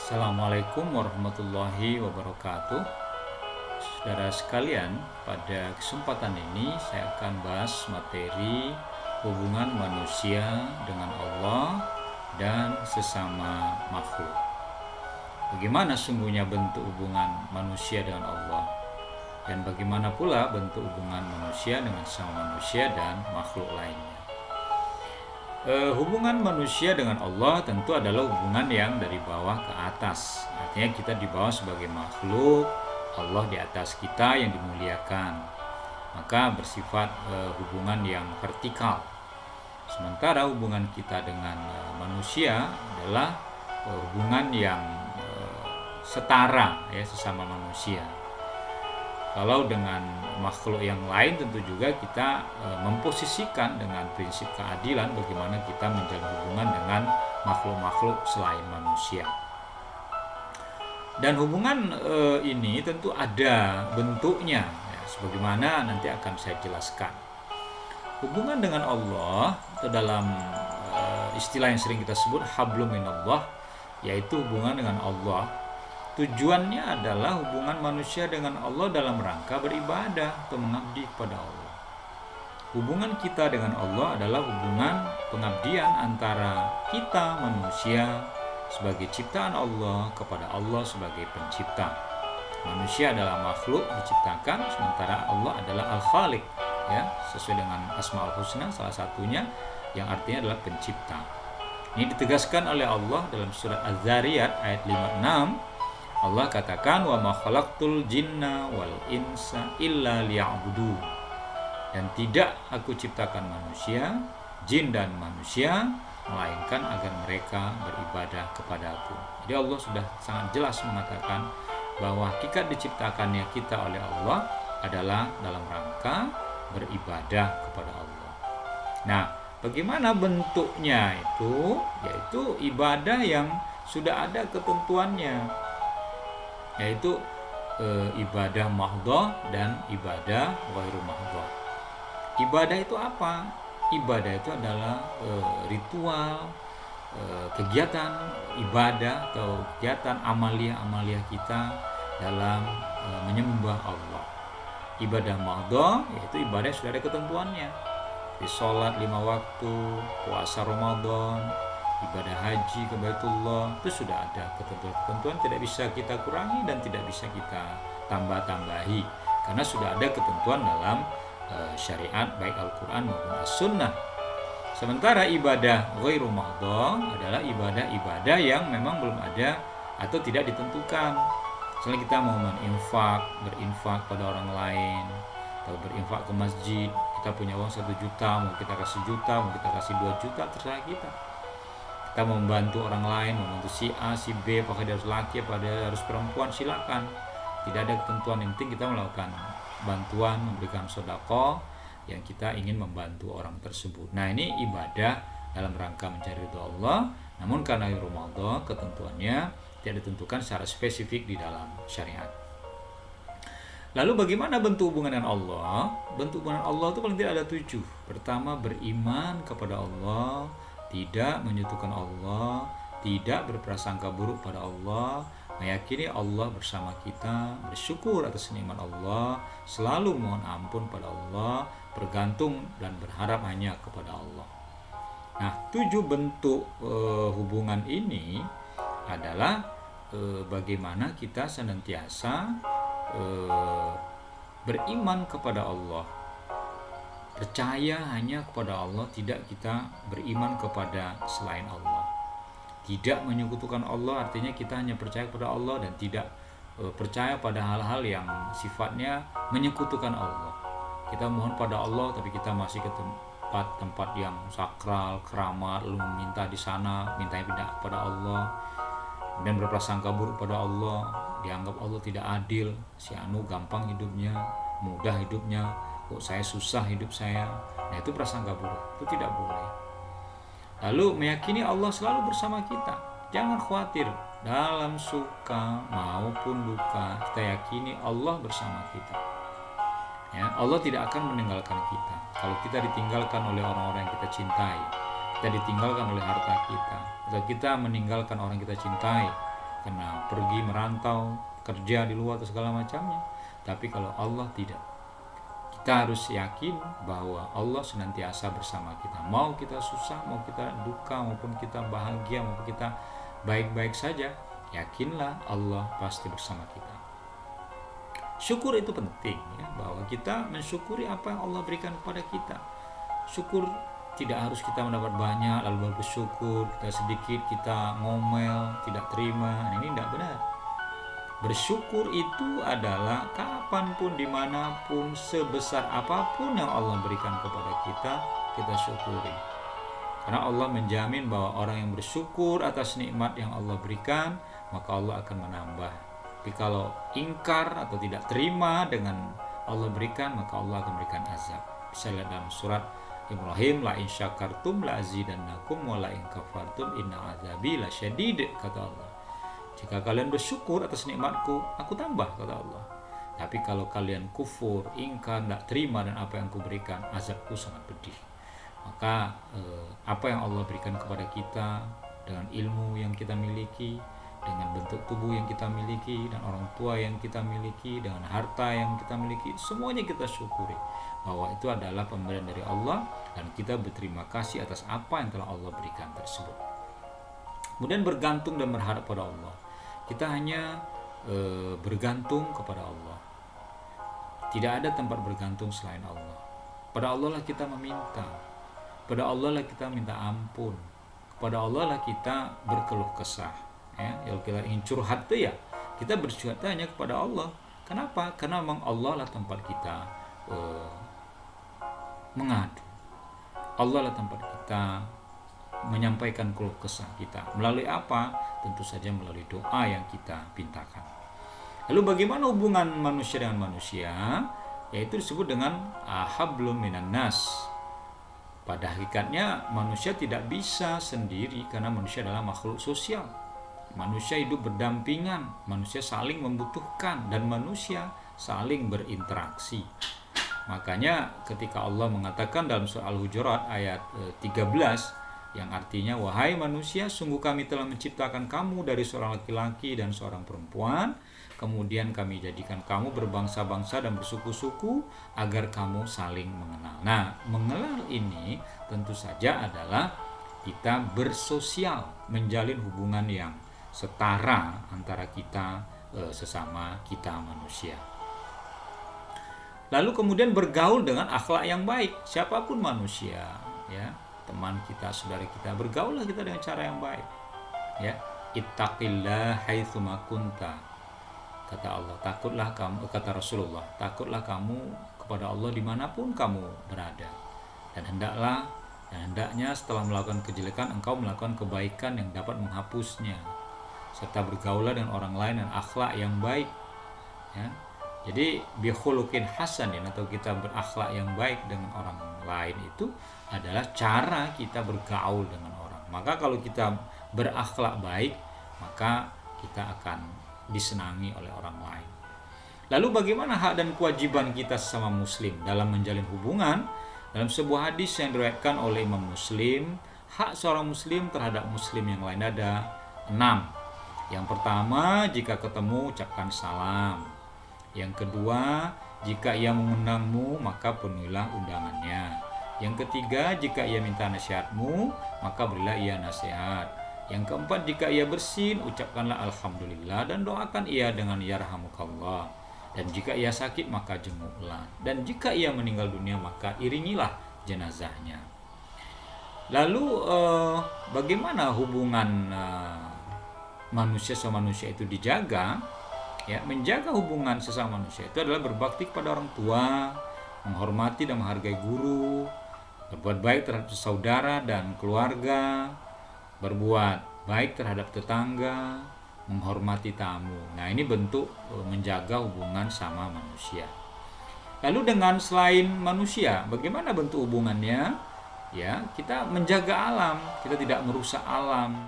Assalamualaikum warahmatullahi wabarakatuh. Saudara sekalian, pada kesempatan ini saya akan bahas materi hubungan manusia dengan Allah dan sesama makhluk. Bagaimana sungguhnya bentuk hubungan manusia dengan Allah, dan bagaimana pula bentuk hubungan manusia dengan sesama manusia dan makhluk lainnya. Hubungan manusia dengan Allah tentu adalah hubungan yang dari bawah ke atas. Artinya kita di bawah sebagai makhluk, Allah di atas kita yang dimuliakan. Maka bersifat hubungan yang vertikal. Sementara hubungan kita dengan manusia adalah hubungan yang setara, ya, sesama manusia. Kalau dengan makhluk yang lain tentu juga kita memposisikan dengan prinsip keadilan bagaimana kita menjalin hubungan dengan makhluk-makhluk selain manusia. Dan hubungan ini tentu ada bentuknya, ya, sebagaimana nanti akan saya jelaskan. Hubungan dengan Allah itu dalam istilah yang sering kita sebut hablum minallah, yaitu hubungan dengan Allah. Tujuannya adalah hubungan manusia dengan Allah dalam rangka beribadah atau mengabdi kepada Allah. Hubungan kita dengan Allah adalah hubungan pengabdian antara kita manusia sebagai ciptaan Allah kepada Allah sebagai pencipta. Manusia adalah makhluk diciptakan, sementara Allah adalah Al-Khaliq, ya, sesuai dengan Asmaul Husna salah satunya yang artinya adalah pencipta. Ini ditegaskan oleh Allah dalam surat Az-Zariyat ayat 56. Allah katakan, wa ma khalaqtul jinna wal insa illa liya'budun. Dan tidak aku ciptakan manusia, jin dan manusia, melainkan agar mereka beribadah kepadaku. Jadi Allah sudah sangat jelas mengatakan bahwa hakikat diciptakannya kita oleh Allah adalah dalam rangka beribadah kepada Allah. Nah, bagaimana bentuknya itu? Yaitu ibadah yang sudah ada ketentuannya, yaitu ibadah mahdhah dan ibadah ghairu mahdhah. Ibadah itu apa? Ibadah itu adalah ritual, kegiatan ibadah atau kegiatan amalia kita dalam menyembah Allah. Ibadah mahdhah yaitu ibadah yang sudah ada ketentuannya, di sholat 5 waktu, puasa Ramadan, ibadah haji ke Baitullah, itu sudah ada ketentuan-ketentuan, tidak bisa kita kurangi dan tidak bisa kita tambah-tambahi karena sudah ada ketentuan dalam syariat baik Al-Quran maupun As-Sunnah. Sementara ibadah ghairu mahdhah adalah ibadah-ibadah yang memang belum ada atau tidak ditentukan. Misalnya kita mau berinfak pada orang lain, atau berinfak ke masjid, kita punya uang 1 juta, mau kita kasih juta, mau kita kasih 2 juta, terserah kita. Kita membantu orang lain, membantu si A, si B, apakah dia harus laki, apakah dia harus perempuan, silakan. Tidak ada ketentuan, yang penting kita melakukan bantuan, memberikan sedekah yang kita ingin membantu orang tersebut. Nah, ini ibadah dalam rangka mencari ridha Allah, namun karena Ramadan ketentuannya tidak ditentukan secara spesifik di dalam syariat. Lalu bagaimana bentuk hubungan dengan Allah? Bentuk hubungan Allah itu paling tidak ada 7. Pertama, beriman kepada Allah, tidak menyekutukan Allah, tidak berprasangka buruk pada Allah, meyakini Allah bersama kita, bersyukur atas nikmat Allah, selalu mohon ampun pada Allah, bergantung dan berharap hanya kepada Allah. Nah, 7 bentuk hubungan ini adalah bagaimana kita senantiasa beriman kepada Allah, percaya hanya kepada Allah, tidak kita beriman kepada selain Allah. Tidak menyekutukan Allah artinya kita hanya percaya kepada Allah dan tidak percaya pada hal-hal yang sifatnya menyekutukan Allah. Kita mohon pada Allah tapi kita masih ke tempat yang sakral, keramat, lalu meminta di sana, mintanya pindah kepada Allah, dan berprasangka buruk pada Allah, dianggap Allah tidak adil, si anu gampang hidupnya, mudah hidupnya, kok saya susah hidup saya. Nah, itu prasangka buruk, itu tidak boleh. Lalu meyakini Allah selalu bersama kita, jangan khawatir dalam suka maupun duka, kita yakini Allah bersama kita, ya. Allah tidak akan meninggalkan kita. Kalau kita ditinggalkan oleh orang-orang yang kita cintai, kita ditinggalkan oleh harta kita, atau kita meninggalkan orang kita cintai karena pergi merantau, kerja di luar atau segala macamnya. Tapi kalau Allah tidak. Kita harus yakin bahwa Allah senantiasa bersama kita. Mau kita susah, mau kita duka, maupun kita bahagia, maupun kita baik-baik saja, yakinlah Allah pasti bersama kita. Syukur itu penting, ya, bahwa kita mensyukuri apa yang Allah berikan kepada kita. Syukur tidak harus kita mendapat banyak lalu baru bersyukur, kita sedikit kita ngomel, tidak terima. Ini tidak benar. Bersyukur itu adalah kapanpun, dimanapun, sebesar apapun yang Allah berikan kepada kita, kita syukuri. Karena Allah menjamin bahwa orang yang bersyukur atas nikmat yang Allah berikan, maka Allah akan menambah. Tapi kalau ingkar atau tidak terima dengan Allah berikan, maka Allah akan berikan azab. Bisa lihat dalam surat Ibrahim, la in syakartum la azidannakum wa la in kafartum inna azabi lasyadid, kata Allah. Jika kalian bersyukur atas nikmatku, aku tambah, kata Allah. Tapi kalau kalian kufur, ingkar, tidak terima dan apa yang aku berikan, azabku sangat pedih. Maka apa yang Allah berikan kepada kita dengan ilmu yang kita miliki, dengan bentuk tubuh yang kita miliki, dan orang tua yang kita miliki, dengan harta yang kita miliki, semuanya kita syukuri bahwa itu adalah pemberian dari Allah, dan kita berterima kasih atas apa yang telah Allah berikan tersebut. Kemudian bergantung dan berharap pada Allah. Kita hanya bergantung kepada Allah. Tidak ada tempat bergantung selain Allah. Pada Allah lah kita meminta. Pada Allah lah kita minta ampun. Kepada Allah lah kita berkeluh kesah. Ya, kalau kita ingin curhat tuh ya, kita bercurhat hanya kepada Allah. Kenapa? Karena memang Allah lah tempat kita mengadu. Allah lah tempat kita menyampaikan keluh kesah kita. Melalui apa? Tentu saja melalui doa yang kita pintakan. Lalu bagaimana hubungan manusia dengan manusia? Yaitu disebut dengan hablum minan nas. Pada hakikatnya manusia tidak bisa sendiri karena manusia adalah makhluk sosial. Manusia hidup berdampingan, manusia saling membutuhkan, dan manusia saling berinteraksi. Makanya ketika Allah mengatakan dalam surah Al-Hujurat ayat 13, yang artinya, wahai manusia, sungguh kami telah menciptakan kamu dari seorang laki-laki dan seorang perempuan, kemudian kami jadikan kamu berbangsa-bangsa dan bersuku-suku agar kamu saling mengenal. Nah, mengenal ini tentu saja adalah kita bersosial, menjalin hubungan yang setara antara kita sesama kita manusia. Lalu kemudian bergaul dengan akhlak yang baik, siapapun manusia, ya, teman kita, saudara kita, bergaullah kita dengan cara yang baik. Ya, ittaqillah haitsu ma kunta. Kata Allah, takutlah kamu, kata Rasulullah, takutlah kamu kepada Allah dimanapun kamu berada. Dan hendaknya setelah melakukan kejelekan engkau melakukan kebaikan yang dapat menghapusnya. Serta bergaullah dengan orang lain dan akhlak yang baik. Ya. Jadi bikhuluqin hasanin, atau kita berakhlak yang baik dengan orang lain, itu adalah cara kita bergaul dengan orang. Maka kalau kita berakhlak baik, maka kita akan disenangi oleh orang lain. Lalu bagaimana hak dan kewajiban kita sesama muslim dalam menjalin hubungan? Dalam sebuah hadis yang diriwayatkan oleh Imam Muslim, hak seorang muslim terhadap muslim yang lain ada 6. Yang pertama, jika ketemu ucapkan salam. Yang kedua, jika ia mengundangmu maka penuhilah undangannya. Yang ketiga, jika ia minta nasihatmu maka berilah ia nasihat. Yang keempat, jika ia bersin ucapkanlah alhamdulillah dan doakan ia dengan yarhamukallah. Dan jika ia sakit maka jenguklah. Dan jika ia meninggal dunia maka iringilah jenazahnya. Lalu bagaimana hubungan manusia sama manusia itu dijaga? Ya, menjaga hubungan sesama manusia itu adalah berbakti kepada orang tua, menghormati dan menghargai guru, berbuat baik terhadap saudara dan keluarga, berbuat baik terhadap tetangga, menghormati tamu. Nah, ini bentuk menjaga hubungan sama manusia. Lalu dengan selain manusia, bagaimana bentuk hubungannya? Ya, kita menjaga alam, kita tidak merusak alam.